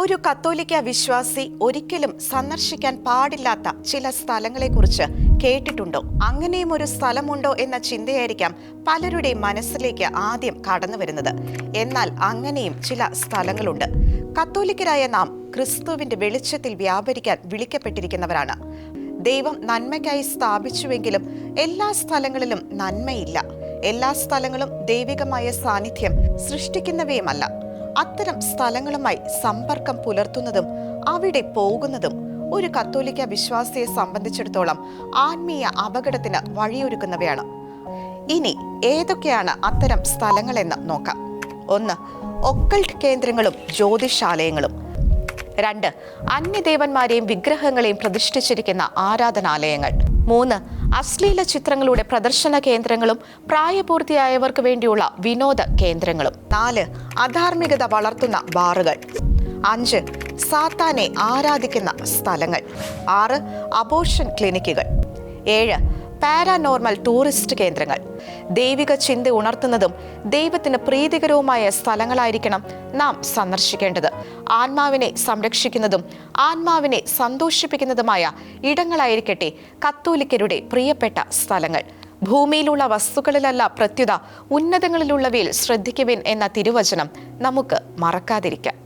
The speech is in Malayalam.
ഒരു കത്തോലിക്ക വിശ്വാസി ഒരിക്കലും സന്ദർശിക്കാൻ പാടില്ലാത്ത ചില സ്ഥലങ്ങളെക്കുറിച്ച് കേട്ടിട്ടുണ്ടോ? അങ്ങനെയും ഒരു സ്ഥലമുണ്ടോ എന്ന ചിന്തയായിരിക്കാം പലരുടെ മനസ്സിലേക്ക് ആദ്യം കടന്നു വരുന്നത്. എന്നാൽ അങ്ങനെയും ചില സ്ഥലങ്ങളുണ്ട്. കത്തോലിക്കരായ നാം ക്രിസ്തുവിന്റെ വെളിച്ചത്തിൽ വ്യാപരിക്കാൻ വിളിക്കപ്പെട്ടിരിക്കുന്നവരാണ്. ദൈവം നന്മയ്ക്കായി സ്ഥാപിച്ചുവെങ്കിലും എല്ലാ സ്ഥലങ്ങളിലും നന്മയില്ല. എല്ലാ സ്ഥലങ്ങളും ദൈവികമായ സാന്നിധ്യം സൃഷ്ടിക്കുന്നവയുമല്ല. അത്തരം സ്ഥലങ്ങളുമായി സമ്പർക്കം പുലർത്തുന്നതും അവിടെ പോകുന്നതും ഒരു കത്തോലിക്ക വിശ്വാസിയെ സംബന്ധിച്ചിടത്തോളം ആത്മീയ അപകടത്തിന് വഴിയൊരുക്കുന്നവയാണ്. ഇനി ഏതൊക്കെയാണ് അത്തരം സ്ഥലങ്ങളെന്ന് നോക്കാം. 1. ഒക്കൾട്ട് കേന്ദ്രങ്ങളും ജ്യോതിഷാലയങ്ങളും. 2. അന്യദേവന്മാരെയും വിഗ്രഹങ്ങളെയും പ്രതിഷ്ഠിച്ചിരിക്കുന്ന ആരാധനാലയങ്ങൾ. 3. അശ്ലീല ചിത്രങ്ങളുടെ പ്രദർശന കേന്ദ്രങ്ങളും പ്രായപൂർത്തിയായവർക്ക് വേണ്ടിയുള്ള വിനോദ കേന്ദ്രങ്ങളും. 4. അധാർമികത വളർത്തുന്ന ബാറുകൾ. 5. സാത്താനെ ആരാധിക്കുന്ന സ്ഥലങ്ങൾ. 6. അബോർഷൻ ക്ലിനിക്കുകൾ. 7. പാരാനോർമൽ ടൂറിസ്റ്റ് കേന്ദ്രങ്ങൾ. ദൈവിക ചിന്ത ഉണർത്തുന്നതും ദൈവത്തിന് പ്രീതികരവുമായ സ്ഥലങ്ങളായിരിക്കണം നാം സന്ദർശിക്കേണ്ടത്. ആത്മാവിനെ സംരക്ഷിക്കുന്നതും ആത്മാവിനെ സന്തോഷിപ്പിക്കുന്നതുമായ ഇടങ്ങളായിരിക്കട്ടെ കത്തോലിക്കരുടെ പ്രിയപ്പെട്ട സ്ഥലങ്ങൾ. ഭൂമിയിലുള്ള വസ്തുക്കളിലല്ല പ്രത്യുത ഉന്നതങ്ങളിലുള്ളവയിൽ ശ്രദ്ധിക്കുവിൻ എന്ന തിരുവചനം നമുക്ക് മറക്കാതിരിക്കാം.